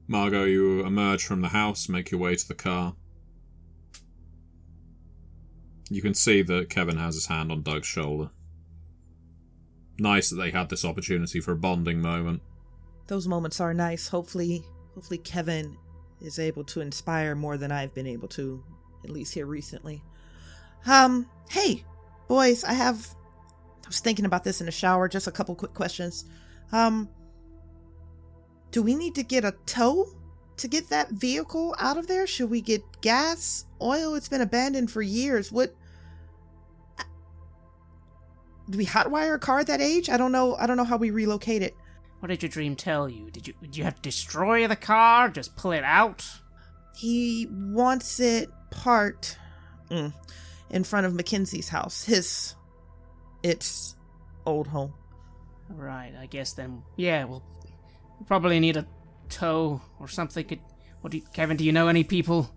Margot, you emerge from the house, make your way to the car. You can see that Kevin has his hand on Doug's shoulder. Nice that they had this opportunity for a bonding moment. Those moments are nice. Hopefully Kevin is able to inspire more than I've been able to, at least here recently. Hey, boys, I was thinking about this in the shower, just a couple quick questions. Do we need to get a tow to get that vehicle out of there? Should we get gas, oil? It's been abandoned for years. Do we hotwire a car at that age? I don't know how we relocate it. What did your dream tell you? Did you have to destroy the car? Just pull it out? He wants it parked in front of Mackenzie's house. Its old home. Right, I guess then, yeah, we'll probably need a tow or something. Kevin, do you know any people?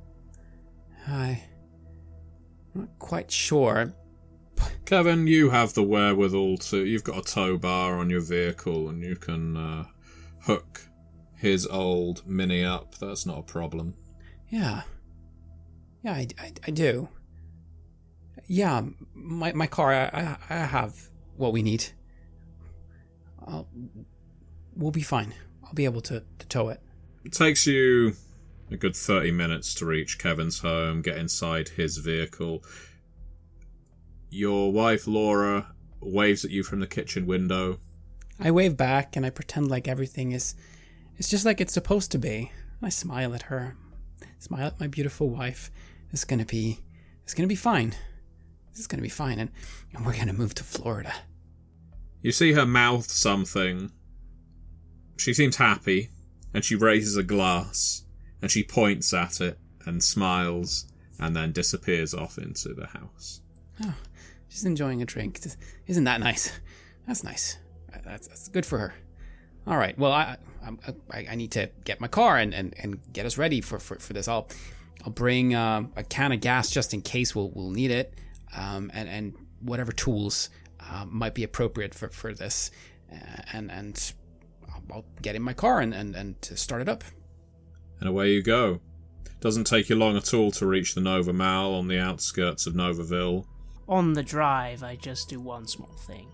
I'm not quite sure. Kevin, you have the wherewithal to... You've got a tow bar on your vehicle and you can hook his old Mini up. That's not a problem. Yeah, I do. Yeah, my car, I have what we need. We'll be fine. I'll be able to tow it. It takes you a good 30 minutes to reach Kevin's home, get inside his vehicle. Your wife, Laura, waves at you from the kitchen window. I wave back and I pretend like everything is just like it's supposed to be. I smile at her. Smile at my beautiful wife. It's gonna be fine. This is gonna be fine, and we're gonna move to Florida. You see her mouth something. She seems happy, and she raises a glass, and she points at it and smiles, and then disappears off into the house. Oh, she's enjoying a drink. Isn't that nice? That's nice. That's good for her. All right. Well, I need to get my car and get us ready for this. I'll bring a can of gas just in case we'll need it, and whatever tools might be appropriate for this, and I'll get in my car and to start it up. And away you go. Doesn't take you long at all to reach the NovaMall on the outskirts of Novaville. On the drive, I just do one small thing.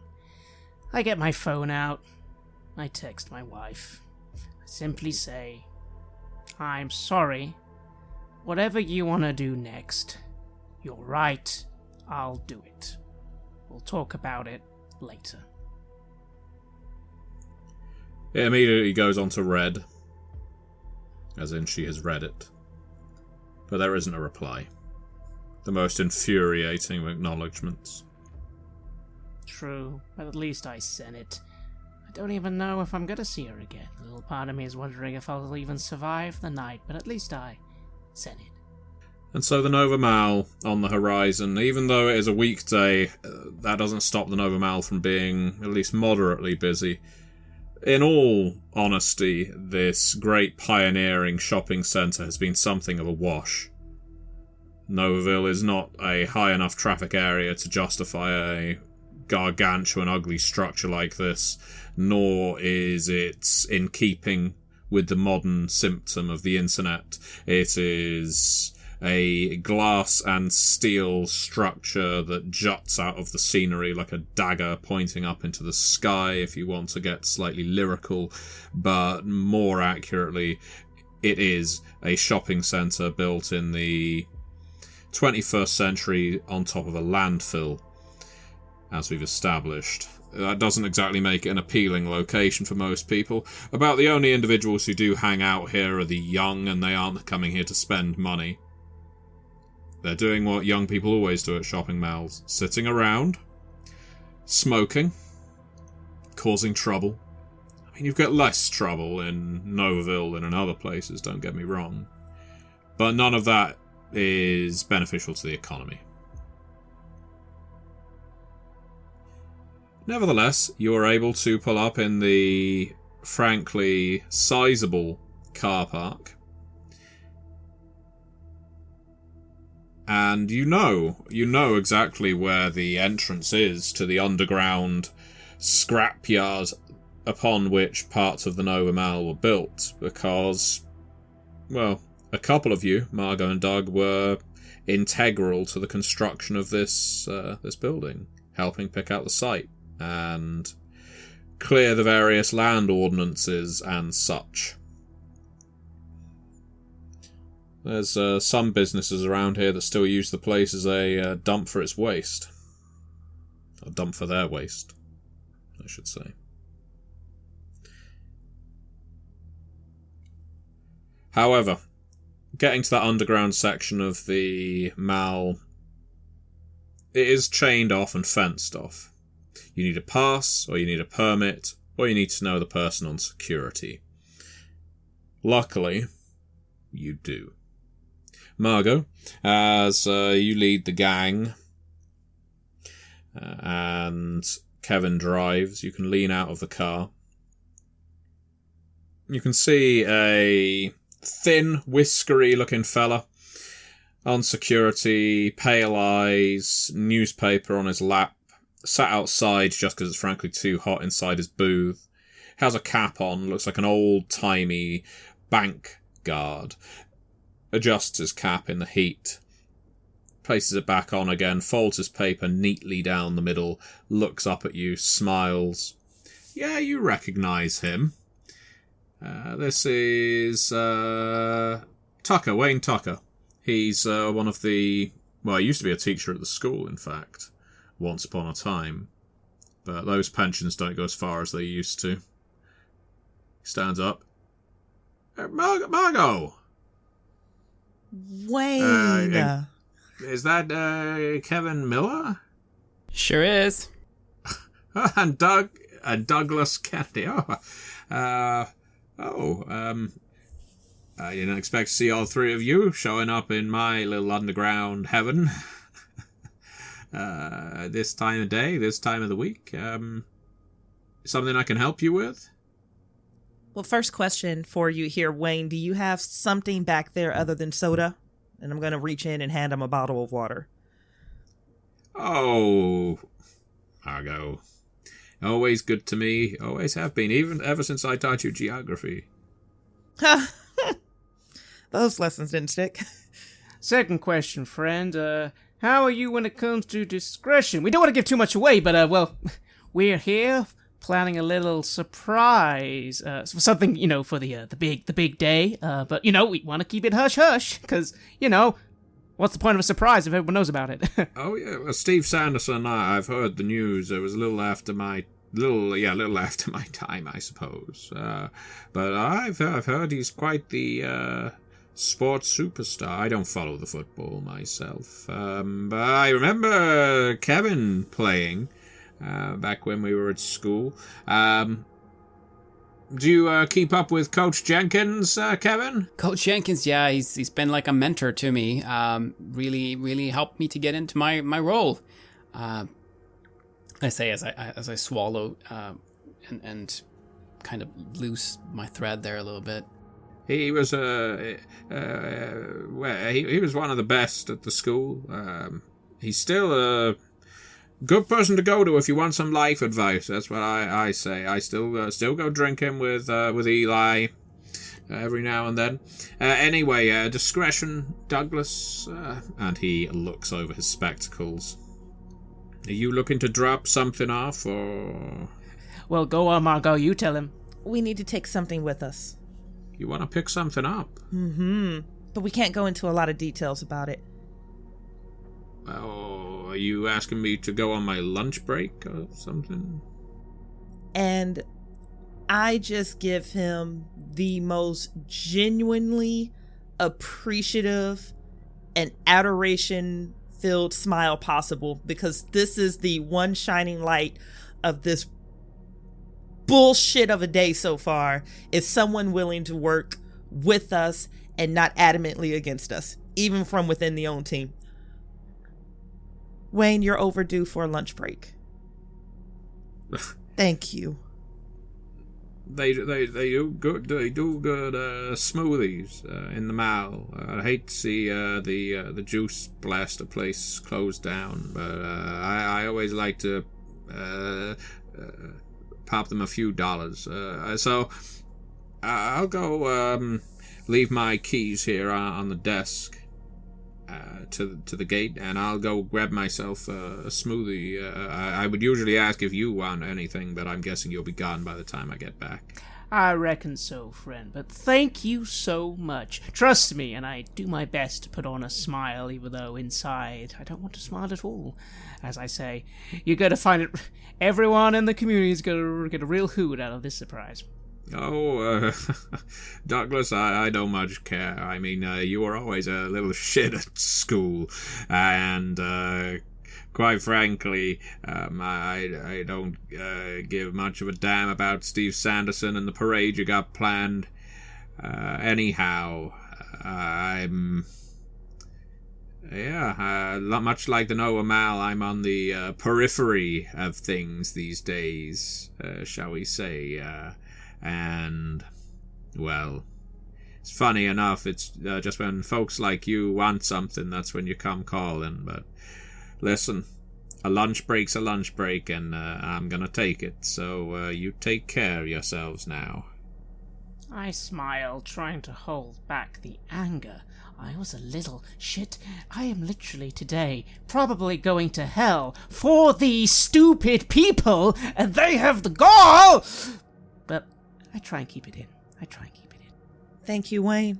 I get my phone out. I text my wife. I simply say, I'm sorry. Whatever you want to do next, you're right. I'll do it. We'll talk about it later. It immediately goes on to read. As in, she has read it. But there isn't a reply. The most infuriating of acknowledgments. True, but at least I sent it. I don't even know if I'm gonna see her again. A little part of me is wondering if I'll even survive the night, but at least I sent it. And so the NovaMall on the horizon, even though it is a weekday, that doesn't stop the NovaMall from being at least moderately busy. In all honesty, this great pioneering shopping centre has been something of a wash. Novaville is not a high enough traffic area to justify a gargantuan ugly structure like this, nor is it in keeping with the modern symptom of the internet. It is a glass and steel structure that juts out of the scenery like a dagger pointing up into the sky, if you want to get slightly lyrical, but more accurately, it is a shopping centre built in the 21st century on top of a landfill, as we've established. That doesn't exactly make it an appealing location for most people. About the only individuals who do hang out here are the young, and they aren't coming here to spend money. They're doing what young people always do at shopping malls. Sitting around, smoking, causing trouble. I mean, you've got less trouble in Novaville than in other places, don't get me wrong. But none of that is beneficial to the economy. Nevertheless, you are able to pull up in the, frankly, sizable car park. And you know exactly where the entrance is to the underground scrapyard upon which parts of the NovaMall were built, because well, a couple of you, Margot and Doug, were integral to the construction of this building, helping pick out the site and clear the various land ordinances and such. There's some businesses around here that still use the place as a dump for its waste. A dump for their waste, I should say. However, getting to that underground section of the mall, it is chained off and fenced off. You need a pass, or you need a permit, or you need to know the person on security. Luckily, you do. Margot, as you lead the gang, and Kevin drives, you can lean out of the car. You can see a thin, whiskery-looking fella on security, pale eyes, newspaper on his lap, sat outside just because it's frankly too hot inside his booth. Has a cap on, looks like an old-timey bank guard. Adjusts his cap in the heat, places it back on again, folds his paper neatly down the middle, looks up at you, smiles. Yeah, you recognise him. This is Tucker, Wayne Tucker. He's one of the... Well, he used to be a teacher at the school, in fact, once upon a time. But those pensions don't go as far as they used to. He stands up. Margot! Wayne! Is that Kevin Miller? Sure is. And Douglas Kennedy. I didn't expect to see all three of you showing up in my little underground heaven. This time of day, this time of the week. Something I can help you with? Well, first question for you here, Wayne. Do you have something back there other than soda? And I'm going to reach in and hand him a bottle of water. Oh, Margot. Always good to me. Always have been, even ever since I taught you geography. Those lessons didn't stick. Second question, friend. How are you when it comes to discretion? We don't want to give too much away, but, we're here planning a little surprise, something, for the big day. But, we want to keep it hush-hush, because, what's the point of a surprise if everyone knows about it? Oh, yeah, well, Steve Sanderson, I've heard the news. It was a little after my time, I suppose. But I've heard he's quite the sports superstar. I don't follow the football myself. But I remember Kevin playing back when we were at school. Do you keep up with Coach Jenkins, Kevin? Coach Jenkins, yeah, he's been like a mentor to me. Really helped me to get into my role. I say as I swallow and kind of loose my thread there a little bit. He was he was one of the best at the school. He's still a good person to go to if you want some life advice. That's what I say. I still go drinking with Eli every now and then. Anyway, discretion, Douglas, and he looks over his spectacles. Are you looking to drop something off, or...? Well, go on, Margot, you tell him. We need to take something with us. You want to pick something up? Mm-hmm. But we can't go into a lot of details about it. Oh, are you asking me to go on my lunch break or something? And I just give him the most genuinely appreciative and adoration-filled smile possible, because this is the one shining light of this bullshit of a day so far, is someone willing to work with us and not adamantly against us, even from within the own team. Wayne, you're overdue for a lunch break. Thank you. They do good. They do good smoothies in the mall. I hate to see the juice blaster place closed down, but I always like to pop them a few dollars. So I'll go leave my keys here on the desk to the gate, and I'll go grab myself a smoothie. I would usually ask if you want anything, but I'm guessing you'll be gone by the time I get back. I reckon so, friend, but thank you so much. Trust me, and I do my best to put on a smile, even though inside I don't want to smile at all. As I say, you're going to find it... Everyone in the community is going to get a real hoot out of this surprise. Oh, Douglas, I don't much care. I mean, you were always a little shit at school, and quite frankly, I don't give much of a damn about Steve Sanderson and the parade you got planned. Anyhow, I'm... Yeah, much like the NovaMall, I'm on the periphery of things these days, shall we say, and, well, it's funny enough, it's just when folks like you want something, that's when you come calling, but listen, a lunch break's a lunch break, and I'm gonna take it, so you take care of yourselves now. I smiled, trying to hold back the anger. I was a little shit. I am literally today probably going to hell for these stupid people, and they have the gall! But I try and keep it in. Thank you, Wayne.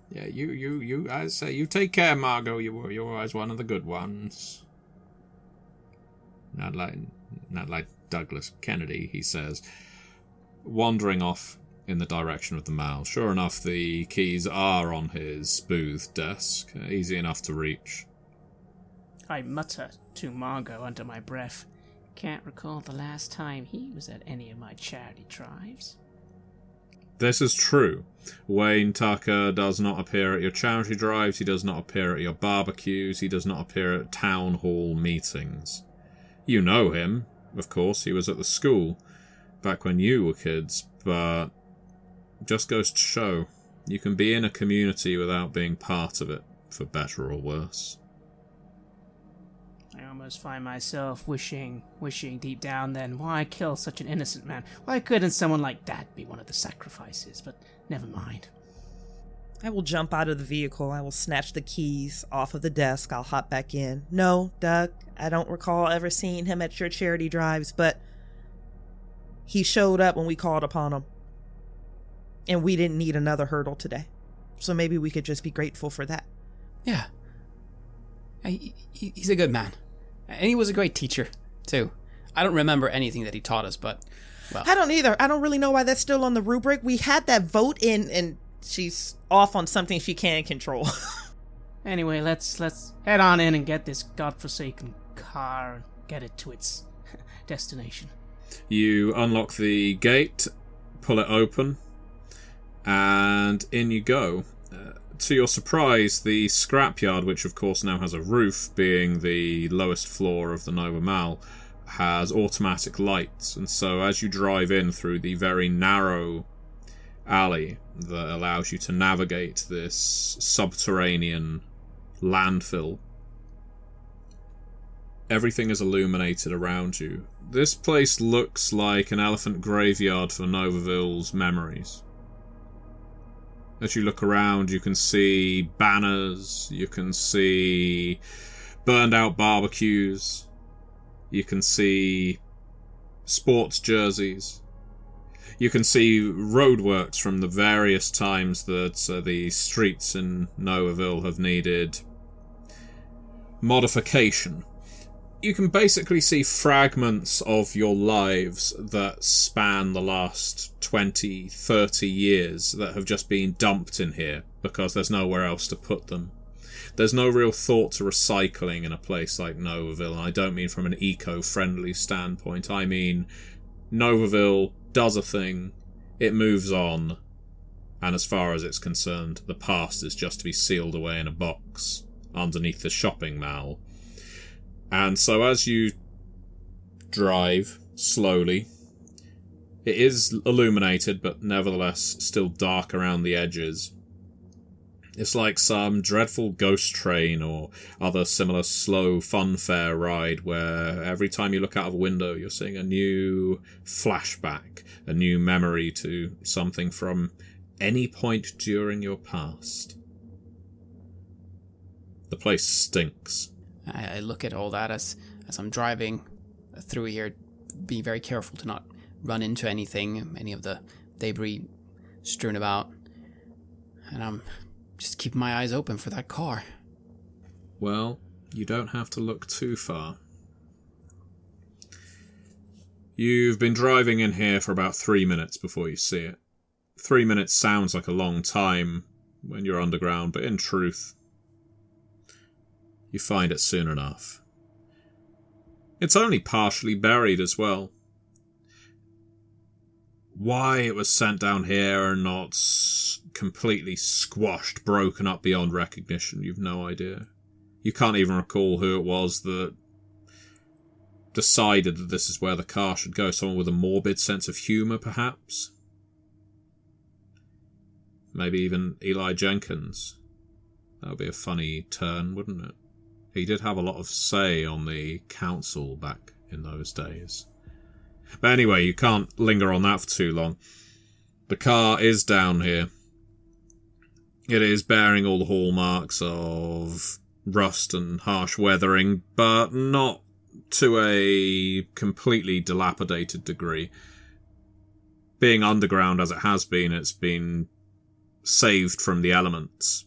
Yeah, you, I say, you take care, Margot. You're always one of the good ones. Not like Douglas Kennedy, he says, wandering off in the direction of the mall. Sure enough, the keys are on his booth desk, easy enough to reach. I mutter to Margot under my breath. Can't recall the last time he was at any of my charity drives. This is true. Wayne Tucker does not appear at your charity drives, he does not appear at your barbecues, he does not appear at town hall meetings. You know him, of course, he was at the school back when you were kids, but just goes to show, you can be in a community without being part of it, for better or worse. I almost find myself wishing deep down then, why kill such an innocent man? Why couldn't someone like that be one of the sacrifices? But never mind. I will jump out of the vehicle. I will snatch the keys off of the desk. I'll hop back in. No, Doug, I don't recall ever seeing him at your charity drives, but he showed up when we called upon him. And we didn't need another hurdle today. So maybe we could just be grateful for that. Yeah. He's a good man. And he was a great teacher, too. I don't remember anything that he taught us, but, well. I don't either. I don't really know why that's still on the rubric. We had that vote in, and she's off on something she can't control. Anyway, let's head on in and get this godforsaken car and get it to its destination. You unlock the gate, pull it open, and in you go. To your surprise, the scrapyard, which of course now has a roof, being the lowest floor of the NovaMall, has automatic lights, and so as you drive in through the very narrow alley that allows you to navigate this subterranean landfill, everything is illuminated around you. This place looks like an elephant graveyard for Novaville's memories. As you look around, you can see banners, you can see burned out barbecues, you can see sports jerseys, you can see roadworks from the various times that the streets in Novaville have needed modification. You can basically see fragments of your lives that span the last 20, 30 years that have just been dumped in here because there's nowhere else to put them. There's no real thought to recycling in a place like Novaville, and I don't mean from an eco-friendly standpoint. I mean, Novaville does a thing, it moves on, and as far as it's concerned, the past is just to be sealed away in a box underneath the shopping mall. And so as you drive slowly, it is illuminated, but nevertheless still dark around the edges. It's like some dreadful ghost train or other similar slow funfair ride where every time you look out of a window you're seeing a new flashback, a new memory to something from any point during your past. The place stinks. I look at all that as I'm driving through here, being very careful to not run into anything, any of the debris strewn about. And I'm just keeping my eyes open for that car. Well, you don't have to look too far. You've been driving in here for about 3 minutes before you see it. 3 minutes sounds like a long time when you're underground, but in truth, you find it soon enough. It's only partially buried as well. Why it was sent down here and not completely squashed, broken up beyond recognition, you've no idea. You can't even recall who it was that decided that this is where the car should go. Someone with a morbid sense of humour, perhaps? Maybe even Eli Jenkins. That would be a funny turn, wouldn't it? He did have a lot of say on the council back in those days. But anyway, you can't linger on that for too long. The car is down here. It is bearing all the hallmarks of rust and harsh weathering, but not to a completely dilapidated degree. Being underground as it has been, it's been saved from the elements.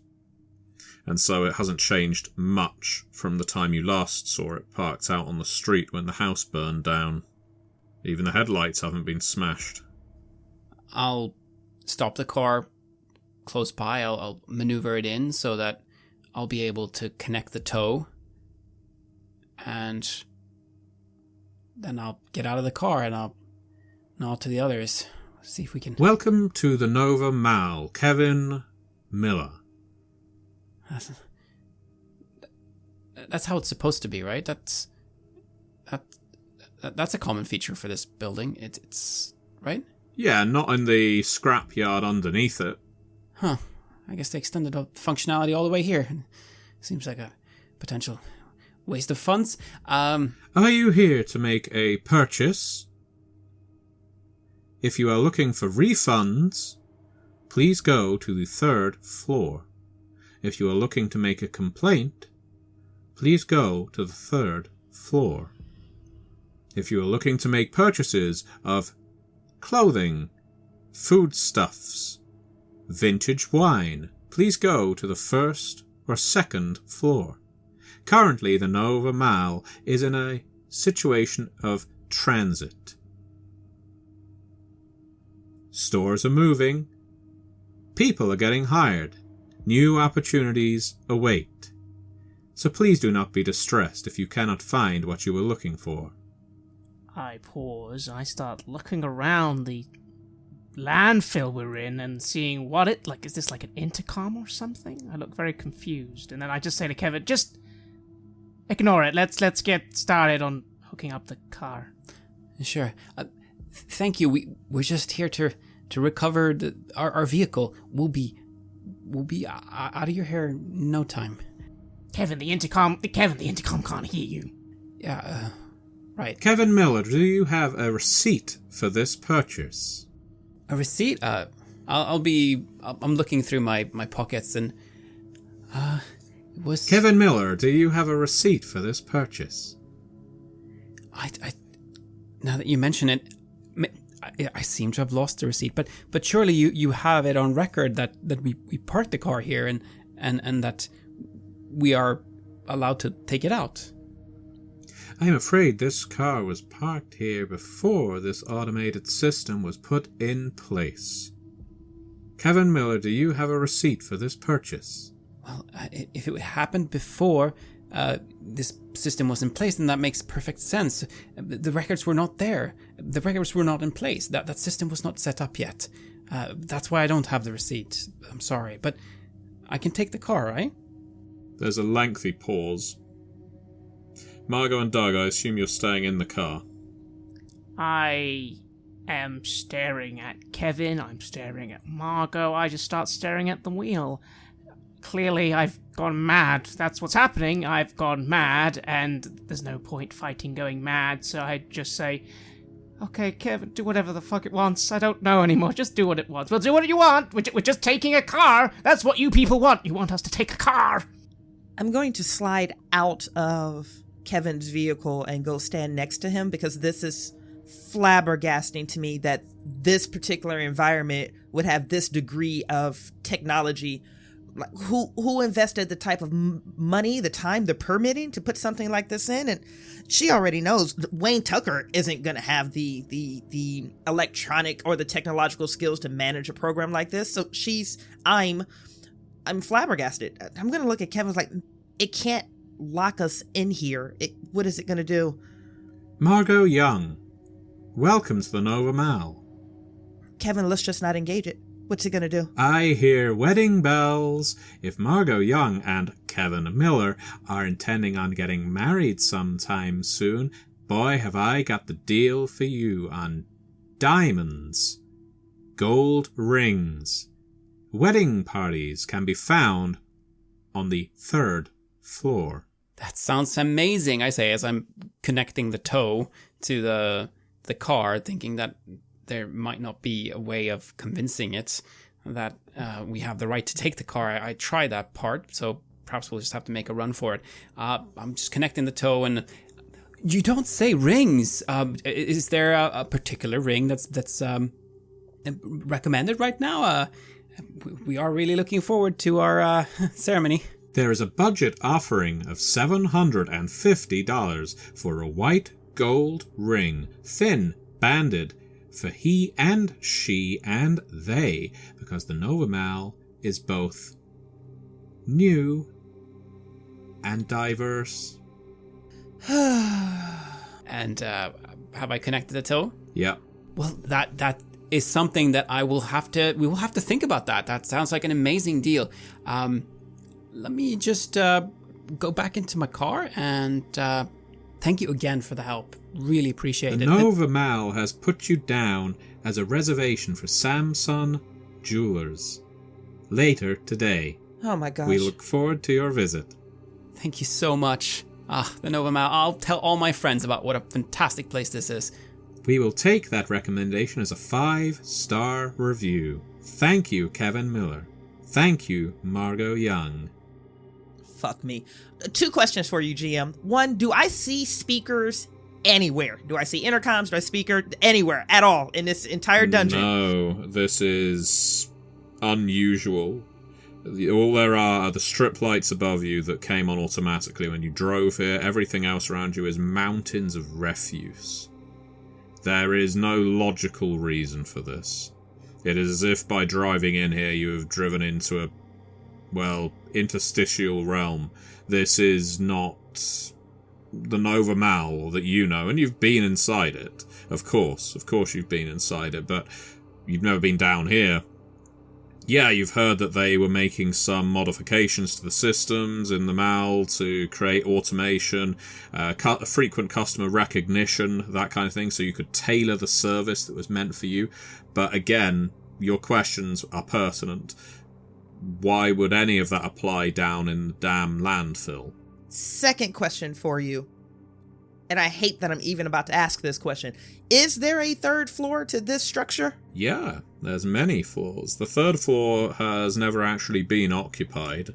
And so it hasn't changed much from the time you last saw it parked out on the street when the house burned down. Even the headlights haven't been smashed. I'll stop the car close by. I'll maneuver it in so that I'll be able to connect the tow. And then I'll get out of the car and I'll nod to the others. See if we can... Welcome to the NovaMall, Kevin Miller. That's how it's supposed to be, right? That's a common feature for this building. It's right? Yeah, not in the scrapyard underneath it. Huh. I guess they extended the functionality all the way here. Seems like a potential waste of funds. Are you here to make a purchase? If you are looking for refunds, please go to the 3rd floor. If you are looking to make a complaint, please go to the 3rd floor. If you are looking to make purchases of clothing, foodstuffs, vintage wine, please go to the 1st or 2nd floor. Currently, the NovaMall is in a situation of transit. Stores are moving. People are getting hired. New opportunities await. So please do not be distressed if you cannot find what you were looking for. I pause. I start looking around the landfill we're in and seeing what it... Like, is this like an intercom or something? I look very confused. And then I just say to Kevin, just ignore it. Let's get started on hooking up the car. Sure. Thank you. We're just here to recover our vehicle. We'll be out of your hair in no time. Kevin, the intercom can't hear you. Yeah, right. Kevin Miller, do you have a receipt for this purchase? A receipt? I'm looking through my pockets and, it was... Kevin Miller, do you have a receipt for this purchase? I now that you mention it, I seem to have lost the receipt, but surely you have it on record that we parked the car here and that we are allowed to take it out. I am afraid this car was parked here before this automated system was put in place. Kevin Miller, do you have a receipt for this purchase? Well, if it happened before this system was in place, then that makes perfect sense. The records were not there. The records were not in place. That system was not set up yet. That's why I don't have the receipt. I'm sorry, but I can take the car, right? There's a lengthy pause. Margot and Doug, I assume you're staying in the car. I am staring at Kevin. I'm staring at Margot. I just start staring at the wheel. Clearly, I've gone mad. That's what's happening. I've gone mad, and there's no point fighting going mad, so I just say, Okay, Kevin, do whatever the fuck it wants. I don't know anymore. Just do what it wants. We'll do what you want. We're just taking a car. That's what you people want. You want us to take a car. I'm going to slide out of Kevin's vehicle and go stand next to him, because this is flabbergasting to me that this particular environment would have this degree of technology. Like, who invested the type of money, the time, the permitting to put something like this in? And she already knows Wayne Tucker isn't going to have the electronic or the technological skills to manage a program like this. So I'm flabbergasted. I'm going to look at Kevin like, it can't lock us in here. What is it going to do? Margot Young, welcome to the NovaMall. Kevin, let's just not engage it. What's it going to do? I hear wedding bells. If Margot Young and Kevin Miller are intending on getting married sometime soon, boy, have I got the deal for you on diamonds, gold rings. Wedding parties can be found on the 3rd floor. That sounds amazing, I say, as I'm connecting the toe to the car, thinking that there might not be a way of convincing it that we have the right to take the car. I tried that part, so perhaps we'll just have to make a run for it. I'm just connecting the toe, and you don't say rings. Is there a particular ring that's recommended right now? We are really looking forward to our ceremony. There is a budget offering of $750 for a white gold ring, thin, banded, for he and she and they, because the NovaMall is both new and diverse. And have I connected the toe? Yeah. Well, that is something that we will have to think about that. That sounds like an amazing deal. Let me just go back into my car, and thank you again for the help. Really appreciate it. The NovaMall has put you down as a reservation for Samson Jewelers later today. Oh my gosh. We look forward to your visit. Thank you so much. The NovaMall. I'll tell all my friends about what a fantastic place this is. We will take that recommendation as a 5-star review. Thank you, Kevin Miller. Thank you, Margot Young. Fuck me. 2 questions for you, GM. 1, do I see speakers anywhere? Do I see intercoms? Do I speaker anywhere at all in this entire dungeon? No, this is unusual. All there are the strip lights above you that came on automatically when you drove here. Everything else around you is mountains of refuse. There is no logical reason for this. It is as if by driving in here you have driven into a, interstitial realm. This is not the NovaMall that you know, and you've been inside it. Of course you've been inside it, but you've never been down here. Yeah, you've heard that they were making some modifications to the systems in the mall to create automation, frequent customer recognition, that kind of thing, so you could tailor the service that was meant for you. But again, your questions are pertinent. Why would any of that apply down in the damn landfill? Second question for you, and I hate that I'm even about to ask this question. Is there a 3rd floor to this structure? Yeah, there's many floors. The 3rd floor has never actually been occupied.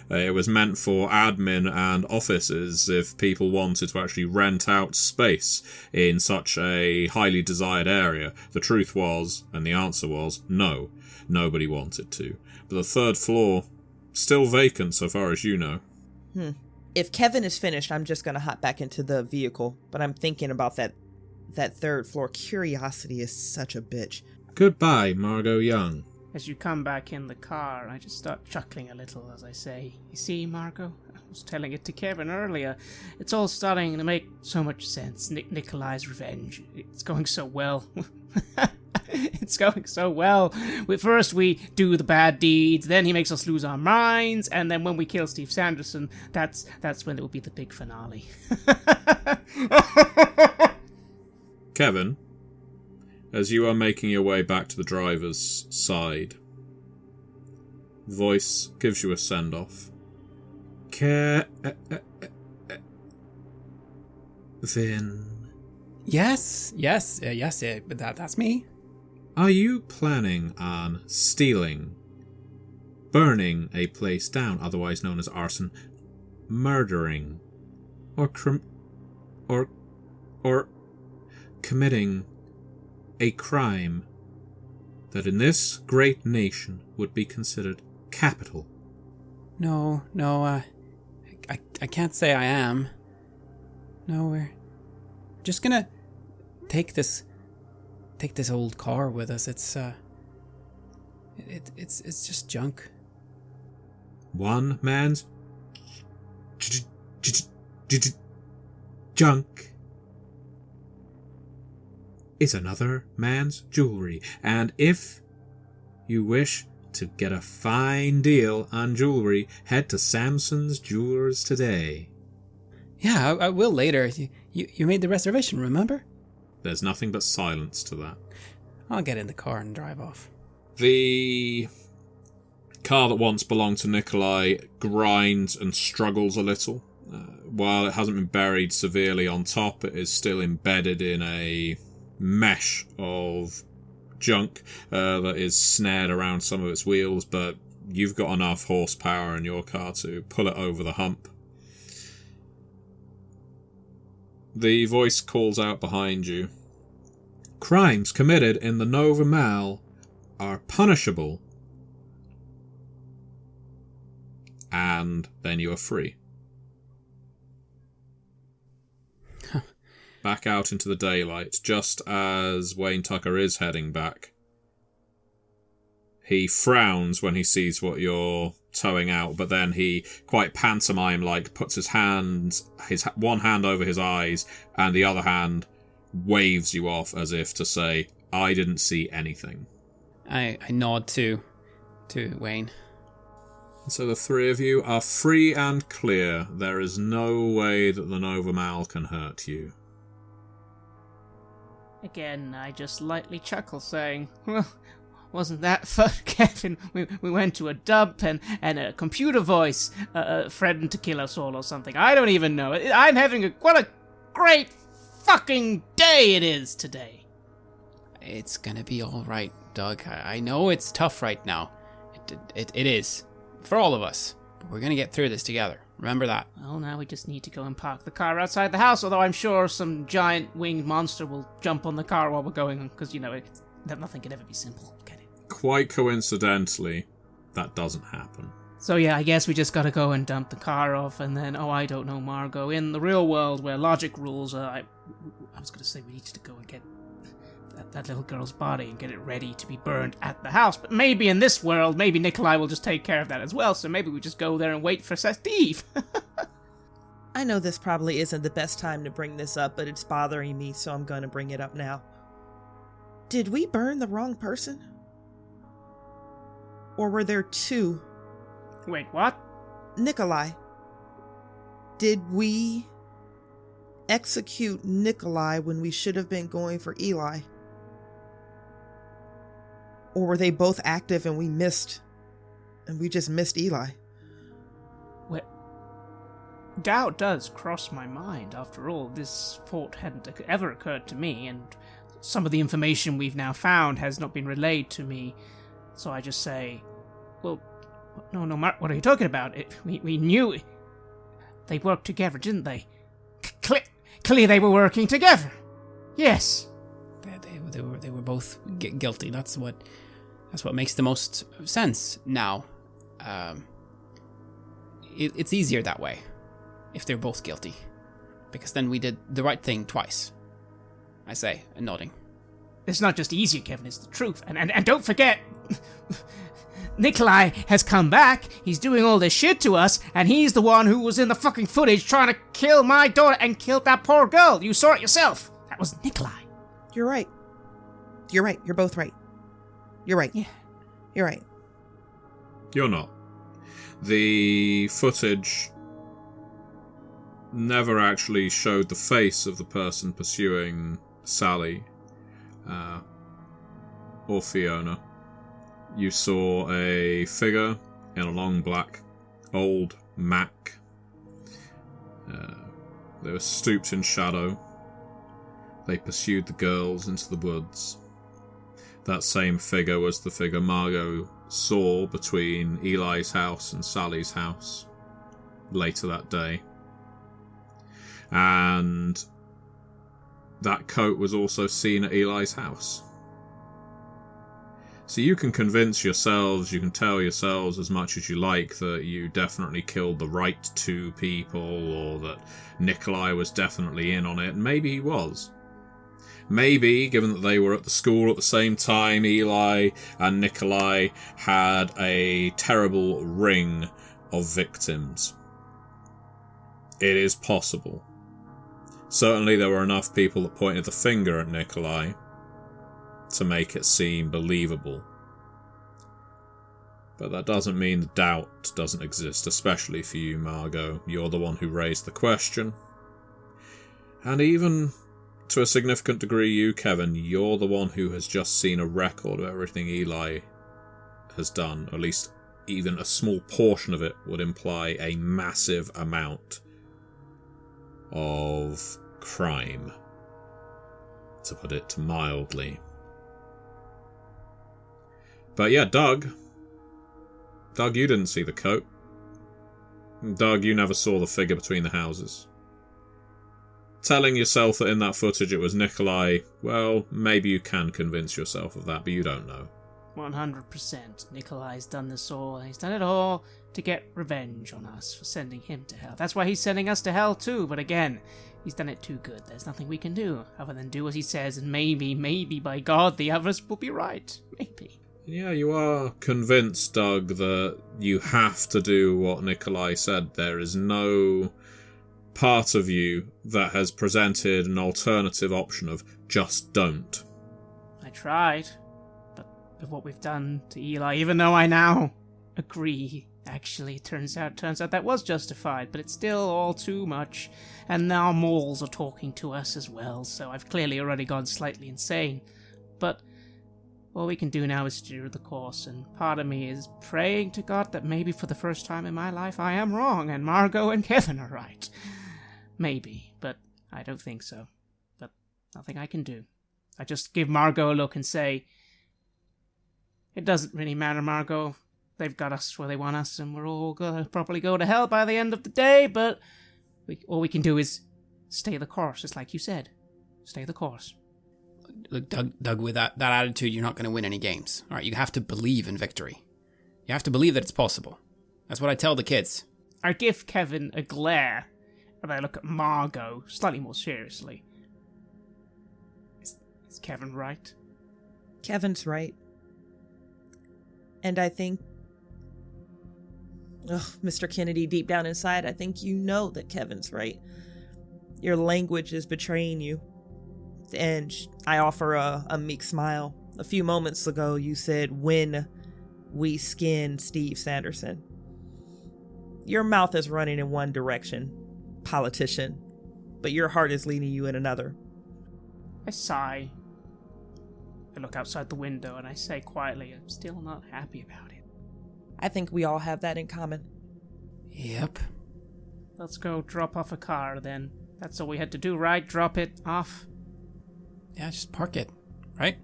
It was meant for admin and offices if people wanted to actually rent out space in such a highly desired area. The truth was, and the answer was, no, nobody wanted to. But the 3rd floor, still vacant so far as you know. If Kevin is finished, I'm just going to hop back into the vehicle. But I'm thinking about that 3rd floor. Curiosity is such a bitch. Goodbye, Margot Young. As you come back in the car, I just start chuckling a little as I say, "You see, Margot? I was telling it to Kevin earlier. It's all starting to make so much sense. Nikolai's revenge. It's going so well." It's going so well. First we do the bad deeds, then he makes us lose our minds, and then when we kill Steve Sanderson, that's when it will be the big finale. Kevin, as you are making your way back to the driver's side, voice gives you a send-off. Kevin. Yes, but that's me. Are you planning on stealing, burning a place down, otherwise known as arson, murdering, or committing a crime that in this great nation would be considered capital? No, I can't say I am. No, we're just gonna take this old car with us. It's just junk. One man's junk is another man's jewelry, and if you wish to get a fine deal on jewelry, head to Samson's Jewelers today. Yeah, I will later. You made the reservation, remember? There's nothing but silence to that. I'll get in the car and drive off. The car that once belonged to Nikolai grinds and struggles a little. While it hasn't been buried severely on top, it is still embedded in a mesh of junk that is snared around some of its wheels, but you've got enough horsepower in your car to pull it over the hump. The voice calls out behind you. Crimes committed in the NovaMall are punishable. And then you are free. Back out into the daylight, just as Wayne Tucker is heading back. He frowns when he sees what you're towing out, but then he, quite pantomime-like, puts his one hand over his eyes, and the other hand waves you off as if to say, I didn't see anything. I nod to Wayne. So the three of you are free and clear. There is no way that the NovaMall can hurt you. Again, I just lightly chuckle, saying, well, wasn't that fun, Kevin? We went to a dump and a computer voice threatened to kill us all or something. I don't even know. I'm having what a great fucking day it is today. It's gonna be alright, Doug. I know it's tough right now. It is. For all of us. But we're gonna get through this together. Remember that. Well, now we just need to go and park the car outside the house, although I'm sure some giant winged monster will jump on the car while we're going, because, nothing can ever be simple, can it? Quite coincidentally, that doesn't happen. So yeah, I guess we just gotta go and dump the car off, and then, I don't know, Margot, in the real world where logic rules, I was gonna say we needed to go and get that little girl's body and get it ready to be burned at the house, but maybe in this world, maybe Nikolai will just take care of that as well, so maybe we just go there and wait for Steve. I know this probably isn't the best time to bring this up, but it's bothering me, so I'm going to bring it up now. Did we burn the wrong person? Or were there two? Wait, what? Nikolai. Did we execute Nikolai when we should have been going for Eli? Or were they both active and we just missed Eli? Well, doubt does cross my mind. After all, this thought hadn't ever occurred to me, and some of the information we've now found has not been relayed to me. So I just say, well, no, Mark, what are you talking about? We knew they worked together, didn't they? Clearly they were working together. Yes. They were both guilty. That's what makes the most sense now. It's easier that way, if they're both guilty, because then we did the right thing twice. I say, nodding. It's not just easier, Kevin. It's the truth. And don't forget, Nikolai has come back. He's doing all this shit to us, and he's the one who was in the fucking footage trying to kill my daughter and killed that poor girl. You saw it yourself. That was Nikolai. You're right. You're right. You're both right. You're right. Yeah. You're right. You're not. The footage never actually showed the face of the person pursuing Sally or Fiona. You saw a figure in a long black old Mac. They were stooped in shadow. they pursued the girls into the woods. That same figure was the figure Margot saw between Eli's house and Sally's house later that day. And that coat was also seen at Eli's house. So you can convince yourselves, you can tell yourselves as much as you like that you definitely killed the right two people, or that Nikolai was definitely in on it, and maybe he was. Maybe, given that they were at the school at the same time, Eli and Nikolai had a terrible ring of victims. It is possible. Certainly there were enough people that pointed the finger at Nikolai to make it seem believable. But that doesn't mean the doubt doesn't exist, especially for you, Margot. You're the one who raised the question. And even to a significant degree, you, Kevin, you're the one who has just seen a record of everything Eli has done. At least even a small portion of it would imply a massive amount of crime, to put it mildly. But yeah, Doug, you didn't see the coat. Doug, you never saw the figure between the houses. Telling yourself that in that footage it was Nikolai, well, maybe you can convince yourself of that, but you don't know. 100%. Nikolai's done this all. He's done it all to get revenge on us for sending him to hell. That's why he's sending us to hell too, but again, he's done it too good. There's nothing we can do other than do as he says, and maybe, by God, the others will be right. Maybe. Yeah, you are convinced, Doug, that you have to do what Nikolai said. There is no part of you that has presented an alternative option of just don't. I tried, but with what we've done to Eli, even though I now agree, actually, it turns out that was justified, but it's still all too much, and now moles are talking to us as well, so I've clearly already gone slightly insane. But all we can do now is steer the course, and part of me is praying to God that maybe for the first time in my life I am wrong, and Margot and Kevin are right. Maybe, but I don't think so. But nothing I can do. I just give Margot a look and say, it doesn't really matter, Margot. They've got us where they want us, and we're all gonna probably go to hell by the end of the day, but all we can do is stay the course, just like you said. Stay the course. Look, Doug, with that attitude, you're not going to win any games. All right, you have to believe in victory. You have to believe that it's possible. That's what I tell the kids. I give Kevin a glare, and I look at Margot slightly more seriously. Is Kevin right? Kevin's right. And I think, Mr. Kennedy, deep down inside, I think you know that Kevin's right. Your language is betraying you. And I offer a meek smile. A few moments ago, you said, when we skin Steve Sanderson. Your mouth is running in one direction, politician, but your heart is leading you in another. I sigh. I look outside the window and I say quietly, I'm still not happy about it. I think we all have that in common. Yep. Let's go drop off a car then. That's all we had to do, right? Drop it off. Yeah, just park it, right?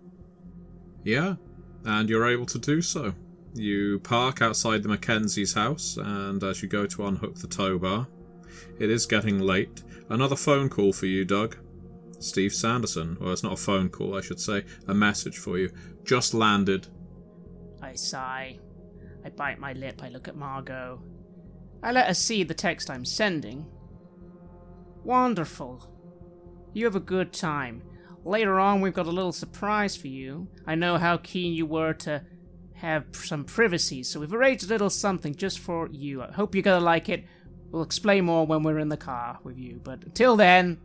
Yeah, and you're able to do so. You park outside the Mackenzie's house, and as you go to unhook the tow bar, it is getting late. Another phone call for you, Doug. Steve Sanderson, well, it's not a phone call, I should say, a message for you. Just landed. I sigh. I bite my lip. I look at Margot. I let her see the text I'm sending. Wonderful. You have a good time. Later on, we've got a little surprise for you. I know how keen you were to have some privacy, so we've arranged a little something just for you. I hope you're gonna like it. We'll explain more when we're in the car with you, but until then,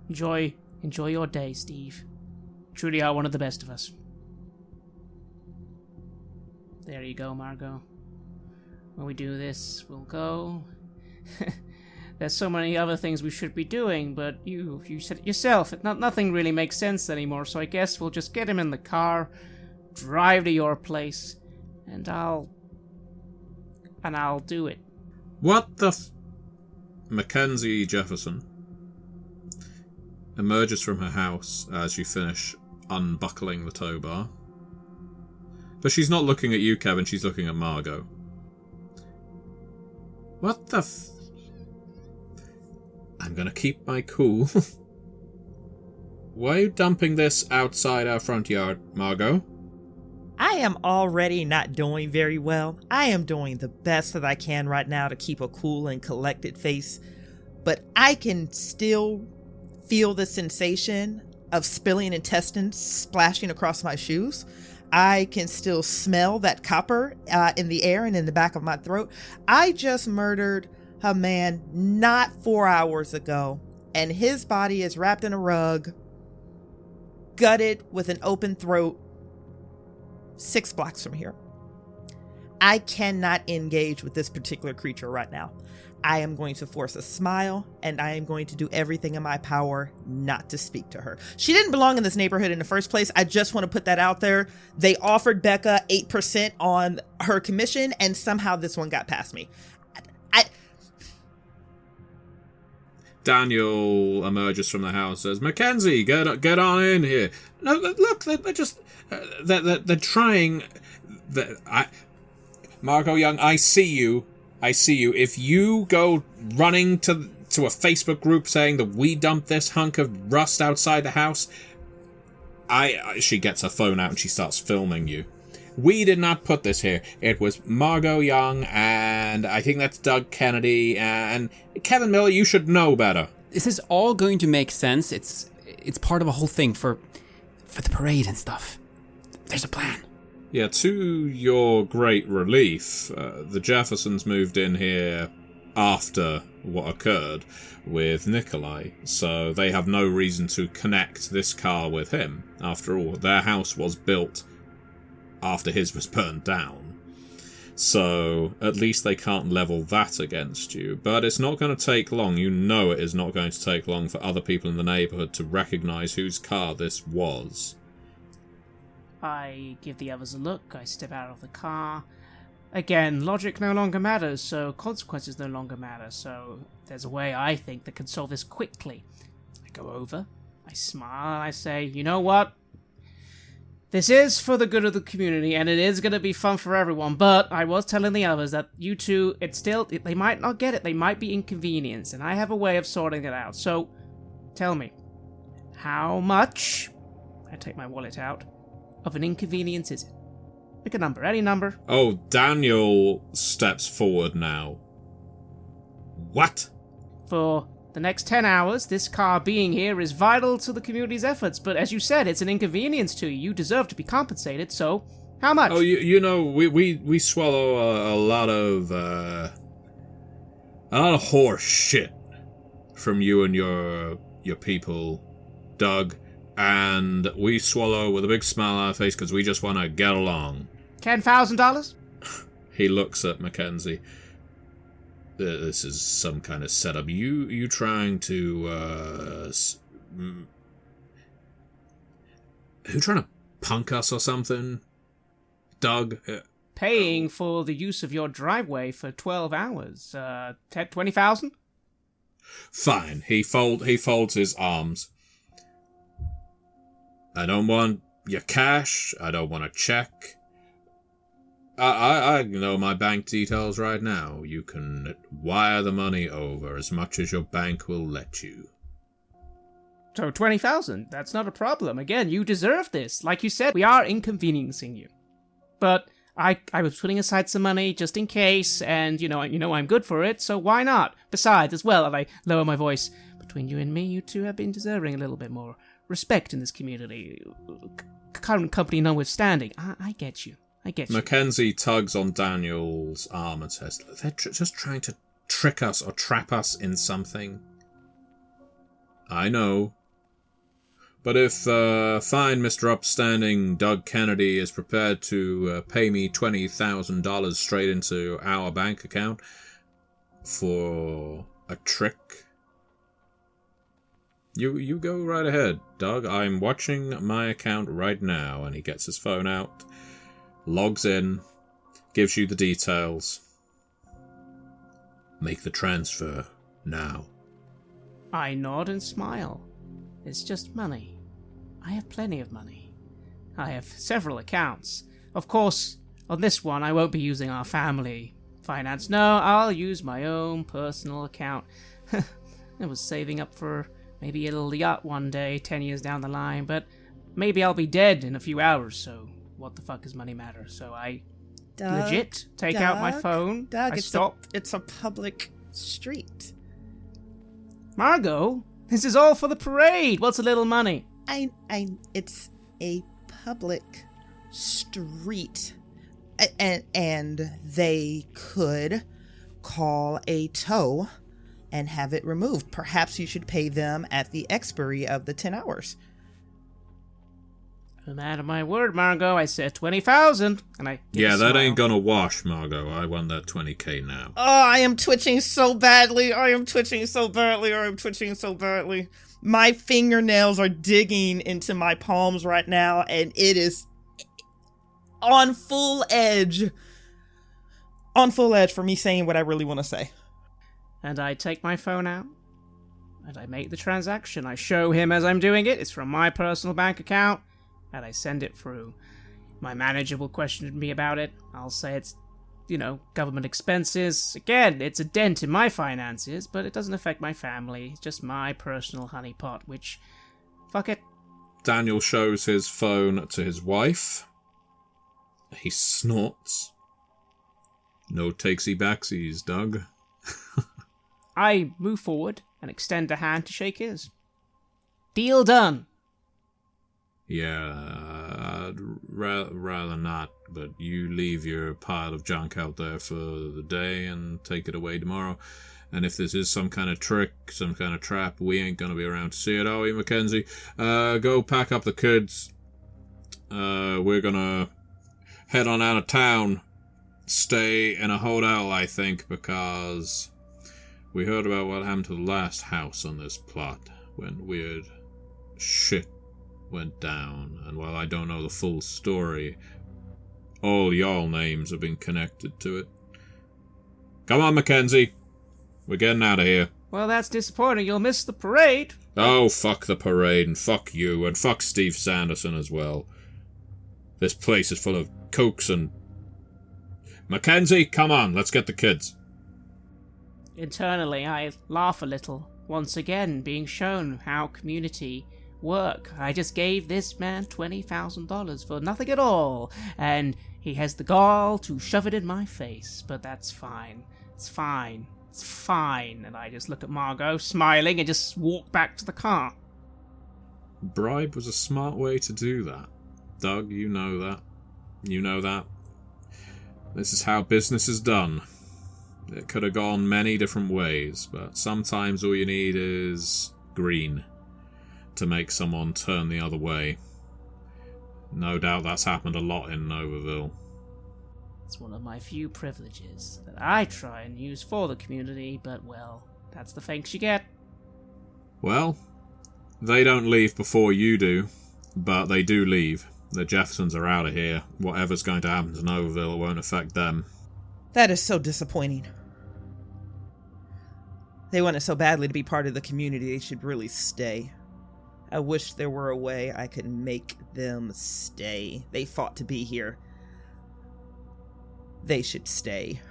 enjoy your day, Steve. You truly are one of the best of us. There you go, Margot. When we do this, we'll go. There's so many other things we should be doing, but you said it yourself. Nothing really makes sense anymore, so I guess we'll just get him in the car, drive to your place, and I'll do it. What the Mackenzie Jefferson. emerges from her house as you finish unbuckling the tow bar. But she's not looking at you, Kevin, she's looking at Margot. What the I'm gonna keep my cool. Why are you dumping this outside our front yard, Margot? I am already not doing very well. I am doing the best that I can right now to keep a cool and collected face, but I can still feel the sensation of spilling intestines splashing across my shoes. I can still smell that copper in the air and in the back of my throat. I just murdered a man not 4 hours ago, and his body is wrapped in a rug, gutted with an open throat, 6 blocks from here. I cannot engage with this particular creature right now. I am going to force a smile, and I am going to do everything in my power not to speak to her. She didn't belong in this neighborhood in the first place. I just want to put that out there. They offered Becca 8% on her commission, and somehow this one got past me. Daniel emerges from the house, says, Mackenzie, get on in here. No, look, they're just... They're trying... Margot Young, I see you. If you go running to a Facebook group saying that we dumped this hunk of rust outside the house, she gets her phone out and she starts filming you. We did not put this here. It was Margot Young, and I think that's Doug Kennedy, and Kevin Miller, you should know better. This is all going to make sense. It's part of a whole thing for the parade and stuff. There's a plan. Yeah, to your great relief, the Jeffersons moved in here after what occurred with Nikolai, so they have no reason to connect this car with him. After all, their house was built after his was burned down. So at least they can't level that against you. But it's not going to take long. You know it is not going to take long for other people in the neighborhood to recognize whose car this was. I give the others a look. I step out of the car. Again, logic no longer matters, so consequences no longer matter. So there's a way, I think, that can solve this quickly. I go over, I smile, I say, you know what? This is for the good of the community, and it is going to be fun for everyone, but I was telling the others that you two, they might not get it, they might be inconvenienced, and I have a way of sorting it out. So, tell me, how much, I take my wallet out, of an inconvenience is it? Pick a number, any number. Oh, Daniel steps forward now. What? For the next 10 hours, this car being here is vital to the community's efforts, but as you said, it's an inconvenience to you. You deserve to be compensated, so how much? Oh, you know, we swallow a lot of horse shit from you and your people, Doug, and we swallow with a big smile on our face because we just want to get along. $10,000? He looks at Mackenzie. This is some kind of setup. You trying to, who trying to punk us or something? Doug? Paying for the use of your driveway for 12 hours. 20,000? Fine. He folds his arms. I don't want your cash. I don't want a check. I know my bank details right now. You can wire the money over as much as your bank will let you. So 20,000, that's not a problem. Again, you deserve this. Like you said, we are inconveniencing you. But I was putting aside some money just in case, and you know I'm good for it, so why not? Besides, as well, and I lower my voice, between you and me, you two have been deserving a little bit more respect in this community. Current company notwithstanding. I get you. Mackenzie tugs on Daniel's arm and says, they're just trying to trick us or trap us in something. I know. But if fine Mr. Upstanding Doug Kennedy is prepared to pay me $20,000 straight into our bank account for a trick, you go right ahead, Doug. I'm watching my account right now. And he gets his phone out, logs in, gives you the details. Make the transfer now. I nod and smile. It's just money. I have plenty of money. I have several accounts. Of course, on this one, I won't be using our family finance. No, I'll use my own personal account. I was saving up for maybe a little yacht one day, 10 years down the line, but maybe I'll be dead in a few hours, so what the fuck does money matter? So I legit take out my phone. I stop. It's a public street. Margot, this is all for the parade. What's a little money? It's a public street. And they could call a tow and have it removed. Perhaps you should pay them at the expiry of the 10 hours. A man of my word, Margot. I said 20,000, and I yeah, that ain't gonna wash, Margot. I want that 20K now. Oh, I am twitching so badly. My fingernails are digging into my palms right now, and it is on full edge. On full edge for me saying what I really want to say. And I take my phone out, and I make the transaction. I show him as I'm doing it. It's from my personal bank account. And I send it through. My manager will question me about it. I'll say it's, government expenses. Again, it's a dent in my finances, but it doesn't affect my family. It's just my personal honeypot, which, fuck it. Daniel shows his phone to his wife. He snorts. No takesy-backsies, Doug. I move forward and extend a hand to shake his. Deal done. Yeah, I'd rather not, but you leave your pile of junk out there for the day and take it away tomorrow. And if this is some kind of trick, some kind of trap, we ain't gonna be around to see it, are we, Mackenzie? Go pack up the kids. We're gonna head on out of town. Stay in a hotel, I think, because we heard about what happened to the last house on this plot when weird shit went down, and while I don't know the full story, all y'all names have been connected to it. Come on, Mackenzie. We're getting out of here. Well, that's disappointing. You'll miss the parade. Oh, fuck the parade, and fuck you, and fuck Steve Sanderson as well. This place is full of kooks and... Mackenzie, come on, let's get the kids. Internally, I laugh a little, once again being shown how community work. I just gave this man $20,000 for nothing at all, and he has the gall to shove it in my face, but that's fine. It's fine. And I just look at Margot, smiling, and just walk back to the car. Bribe was a smart way to do that. Doug, you know that. You know that. This is how business is done. It could have gone many different ways, but sometimes all you need is green to make someone turn the other way. No doubt that's happened a lot in Novaville. It's one of my few privileges that I try and use for the community, but, well, that's the thanks you get. Well, they don't leave before you do, but they do leave. The Jeffersons are out of here. Whatever's going to happen to Novaville won't affect them. That is so disappointing. They wanted so badly to be part of the community, they should really stay. I wish there were a way I could make them stay. They fought to be here. They should stay.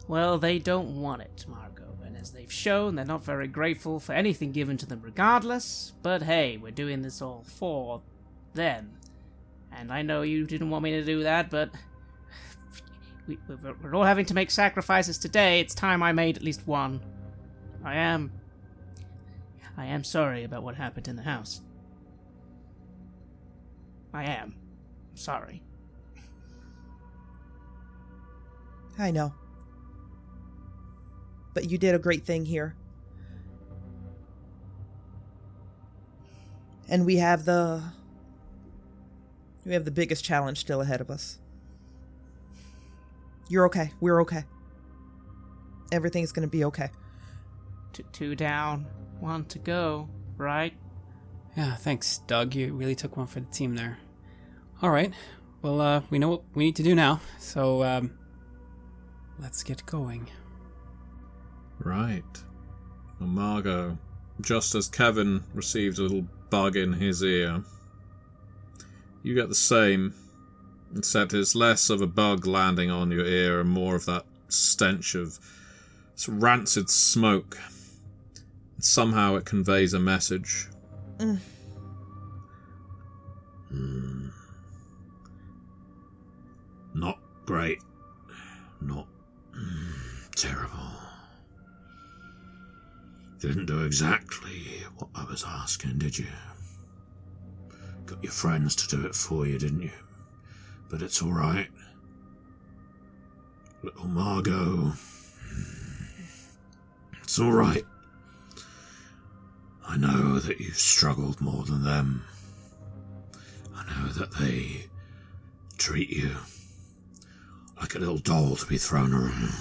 Well, they don't want it, Margot, and as they've shown, they're not very grateful for anything given to them regardless, but hey, we're doing this all for them. And I know you didn't want me to do that, but we're all having to make sacrifices today. It's time I made at least one. I am sorry about what happened in the house. I am sorry. I know. But you did a great thing here. And we have the biggest challenge still ahead of us. You're okay. We're okay. Everything's going to be okay. Two down, one to go, right? Yeah, thanks, Doug. You really took one for the team there. All right. Well, we know what we need to do now, so let's get going. Right. Well, Margot, just as Kevin received a little bug in his ear. You get the same, except it's less of a bug landing on your ear and more of that stench of rancid smoke. And somehow it conveys a message. Not great. Not terrible. Didn't do exactly what I was asking, did you? Got your friends to do it for you, didn't you? But it's all right. Little Margot. It's all right. I know that you've struggled more than them. I know that they treat you like a little doll to be thrown around.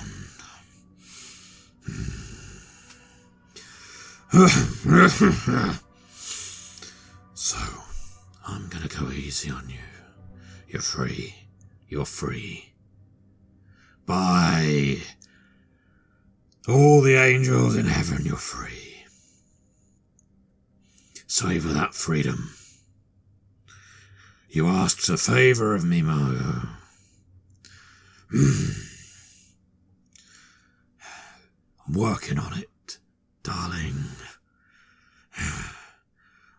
So, I'm gonna go easy on you. You're free. You're free. By all the angels in heaven, you're free. Savor that freedom. You asked a favour of me, Margot. I'm working on it, darling.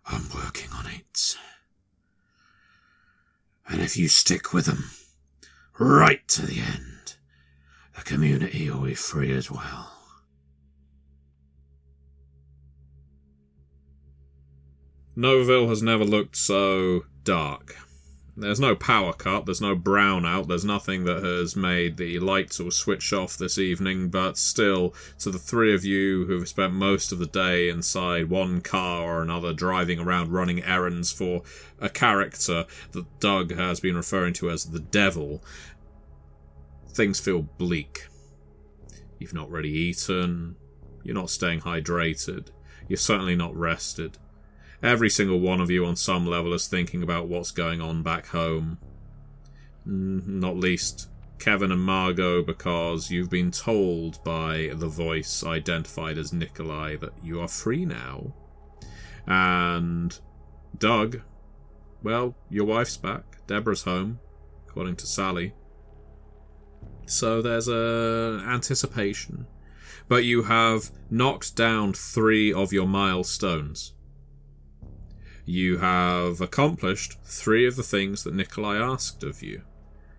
I'm working on it. And if you stick with them, right to the end, the community will be free as well. Novaville has never looked so dark. There's no power cut, there's no brownout, there's nothing that has made the lights or switch off this evening, but still, to the three of you who've spent most of the day inside one car or another, driving around running errands for a character that Doug has been referring to as the Devil, things feel bleak. You've not really eaten, you're not staying hydrated, you're certainly not rested. Every single one of you on some level is thinking about what's going on back home. Not least Kevin and Margot, because you've been told by the voice identified as Nikolai that you are free now. And Doug, well, your wife's back. Deborah's home, according to Sally. So there's anticipation. But you have knocked down 3 of your milestones. You have accomplished 3 of the things that Nikolai asked of you.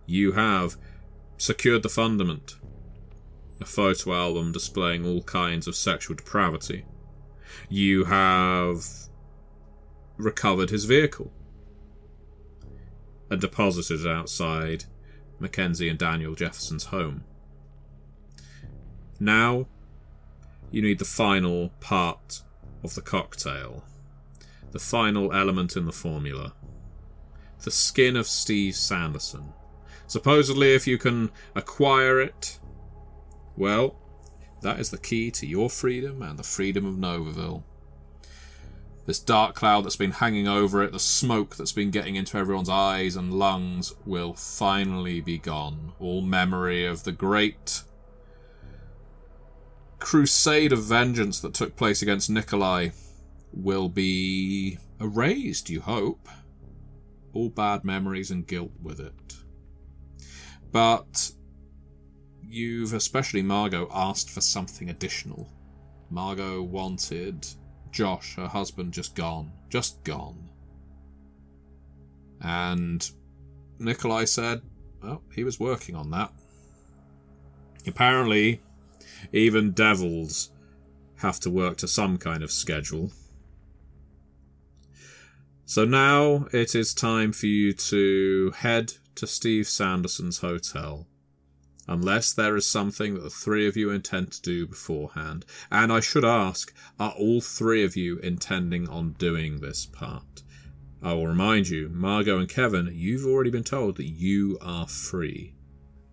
You have secured the fundament, a photo album displaying all kinds of sexual depravity. You have recovered his vehicle and deposited it outside Mackenzie and Daniel Jefferson's home. Now, you need the final part of the cocktail. The final element in the formula. The skin of Steve Sanderson. Supposedly, if you can acquire it, well, that is the key to your freedom and the freedom of Novaville. This dark cloud that's been hanging over it, the smoke that's been getting into everyone's eyes and lungs, will finally be gone. All memory of the great crusade of vengeance that took place against Nikolai will be erased, you hope. All bad memories and guilt with it. But you've, especially Margot, asked for something additional. Margot wanted Josh, her husband, just gone. Just gone. And Nikolai said, well, he was working on that. Apparently, even devils have to work to some kind of schedule. So now it is time for you to head to Steve Sanderson's hotel. Unless there is something that the 3 of you intend to do beforehand. And I should ask, are all 3 of you intending on doing this part? I will remind you, Margot and Kevin, you've already been told that you are free.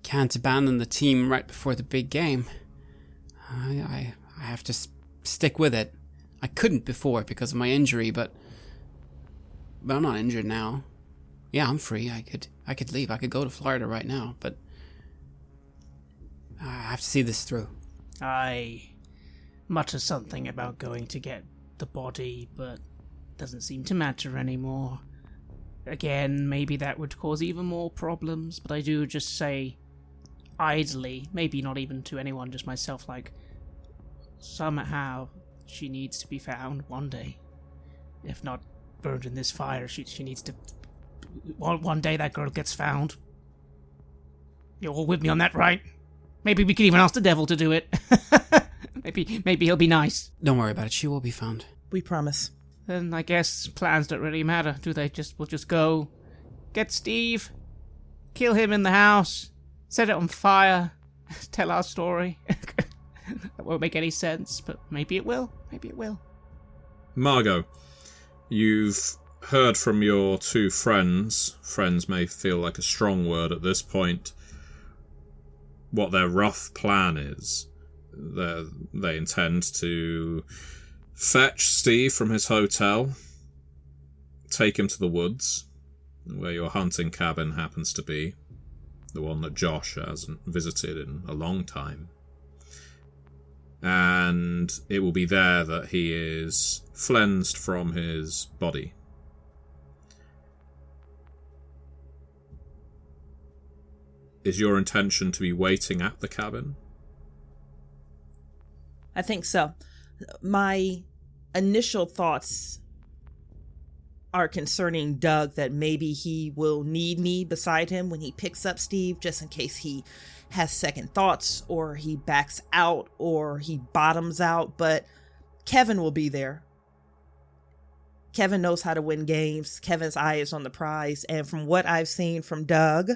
Can't abandon the team right before the big game. I have to stick with it. I couldn't before because of my injury, but I'm not injured now. Yeah, I'm free. I could leave. I could go to Florida right now, but I have to see this through. I mutter something about going to get the body, but doesn't seem to matter anymore. Again, maybe that would cause even more problems, but I do just say idly, maybe not even to anyone, just myself, like, somehow she needs to be found one day. If not burned in this fire, she needs to... One day that girl gets found. You're all with me on that, right? Maybe we can even ask the devil to do it. Maybe he'll be nice. Don't worry about it. She will be found. We promise. Then I guess plans don't really matter, do they? We'll just go get Steve, kill him in the house, set it on fire, tell our story. That won't make any sense, but maybe it will. Maybe it will. Margot, you've heard from your two friends. Friends may feel like a strong word at this point. What their rough plan is. They intend to fetch Steve from his hotel, take him to the woods, where your hunting cabin happens to be, the one that Josh hasn't visited in a long time. And it will be there that he is flensed from his body. Is your intention to be waiting at the cabin? I think so. My initial thoughts are concerning Doug, that maybe he will need me beside him when he picks up Steve, just in case he has second thoughts, or he backs out, or he bottoms out. But Kevin will be there. Kevin knows how to win games. Kevin's eye is on the prize. And from what I've seen from Doug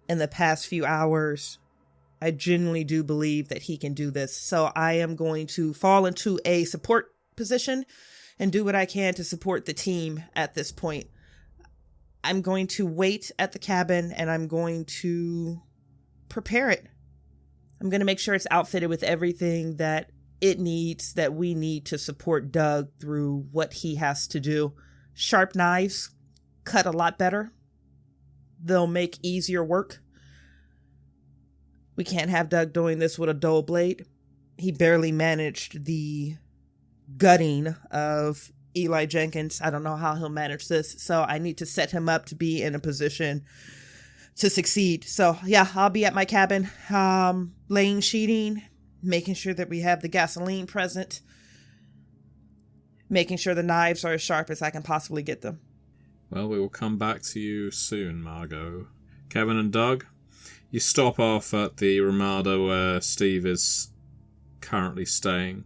in the past few hours, I genuinely do believe that he can do this. So I am going to fall into a support position and do what I can to support the team at this point. I'm going to wait at the cabin, and I'm going to prepare it. I'm going to make sure it's outfitted with everything that it needs, that we need to support Doug through what he has to do. Sharp knives cut a lot better. They'll make easier work. We can't have Doug doing this with a dull blade. He barely managed the gutting of Eli Jenkins. I don't know how he'll manage this, so I need to set him up to be in a position to succeed. So yeah, I'll be at my cabin, laying sheeting, making sure that we have the gasoline present, making sure the knives are as sharp as I can possibly get them. Well, we will come back to you soon, Margot. Kevin and Doug, you stop off at the Ramada where Steve is currently staying.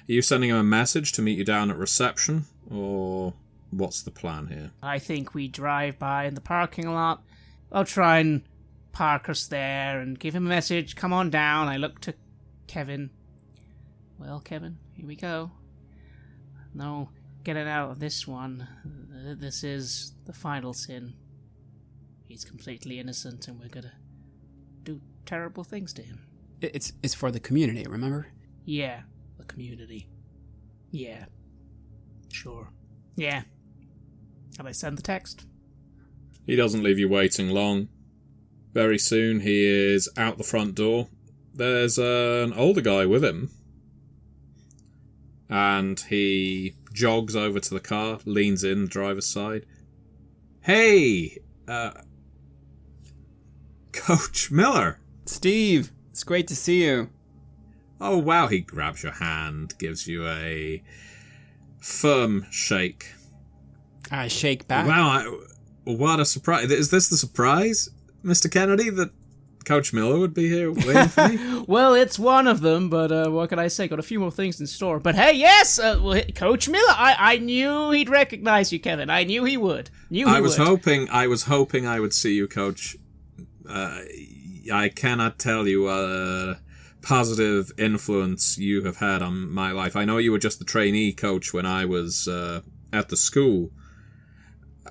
Are you sending him a message to meet you down at reception, or what's the plan here? I think we drive by in the parking lot. I'll try and park us there and give him a message. Come on down. I look to Kevin. Well, Kevin, here we go. No getting out of this one. This is the final sin. He's completely innocent, and we're gonna do terrible things to him. It's for the community, remember? Yeah, the community. Yeah. Sure. Yeah. Have I sent the text? He doesn't leave you waiting long. Very soon he is out the front door. There's an older guy with him. And he jogs over to the car, leans in the driver's side. Hey! Coach Miller! Steve, it's great to see you. Oh, wow. He grabs your hand, gives you a firm shake. I shake back. Wow, what a surprise. Is this the surprise, Mr. Kennedy, that Coach Miller would be here waiting for me? Well, it's one of them, but what can I say? Got a few more things in store. But hey, yes, Coach Miller, I knew he'd recognize you, Kevin. I knew he would. I was hoping I would see you, Coach. I cannot tell you what positive influence you have had on my life. I know you were just the trainee coach when I was at the school,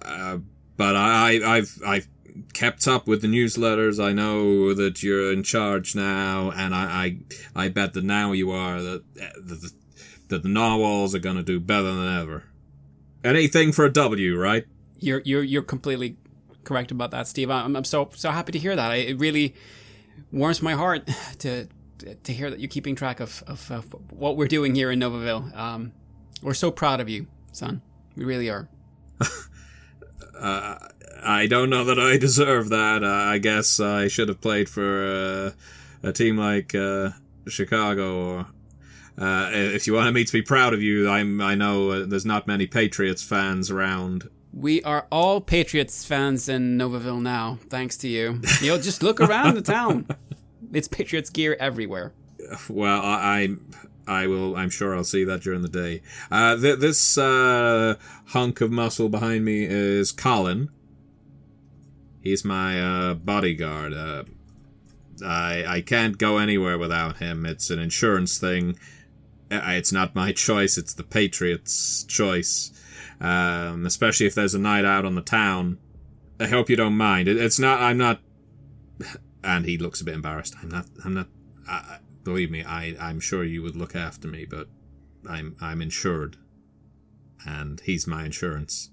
but I've kept up with the newsletters. I know that you're in charge now, and I bet that now you are that the narwhals are going to do better than ever. Anything for a W, right? You're completely correct about that, Steve. I'm so happy to hear that. It really warms my heart to hear that you're keeping track of what we're doing here in Novaville. We're so proud of you, son. We really are. I don't know that I deserve that. I guess I should have played for a team like Chicago. Or if you wanted me to be proud of you, I know there's not many Patriots fans around. We are all Patriots fans in Novaville now, thanks to you. You'll just look around the town. It's Patriots gear everywhere. Well, I'm sure I'll see that during the day. This hunk of muscle behind me is Colin. He's my bodyguard. I can't go anywhere without him. It's an insurance thing. It's not my choice. It's the Patriots' choice. Especially if there's a night out on the town. I hope you don't mind. I'm not. And he looks a bit embarrassed. I'm not. Believe me, I'm sure you would look after me, but I'm insured, and he's my insurance.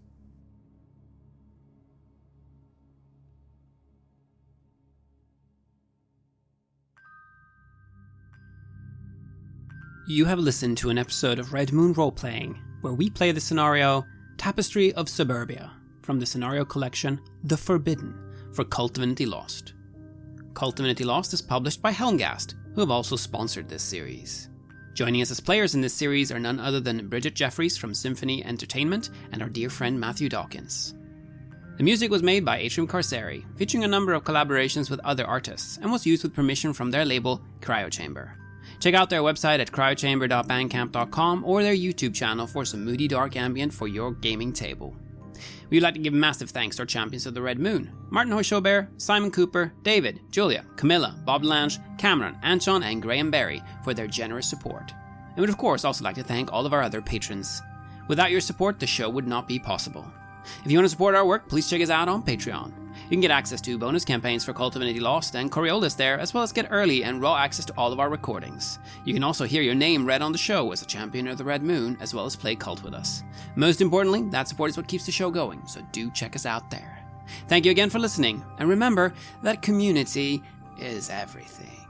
You have listened to an episode of Red Moon Roleplaying, where we play the scenario Tapestry of Suburbia from the scenario collection The Forbidden for KULT Divinity Lost. KULT Divinity Lost is published by Helmgast, who have also sponsored this series. Joining us as players in this series are none other than Bridgett Jeffries from Symphony Entertainment and our dear friend Matthew Dawkins. The music was made by Atrium Carceri, featuring a number of collaborations with other artists, and was used with permission from their label Cryochamber. Check out their website at cryochamber.bandcamp.com or their YouTube channel for some moody dark ambient for your gaming table. We would like to give massive thanks to our champions of the Red Moon, Martin Heuschober, Simon Cooper, David, Julia, Camilla, Bob Lange, Cameron, Antxon, and Graham Barey for their generous support. And we'd of course also like to thank all of our other patrons. Without your support, the show would not be possible. If you want to support our work, please check us out on Patreon. You can get access to bonus campaigns for KULT Divinity Lost and Coriolis there, as well as get early and raw access to all of our recordings. You can also hear your name read on the show as a champion of the Red Moon, as well as play KULT with us. Most importantly, that support is what keeps the show going, so do check us out there. Thank you again for listening, and remember that community is everything.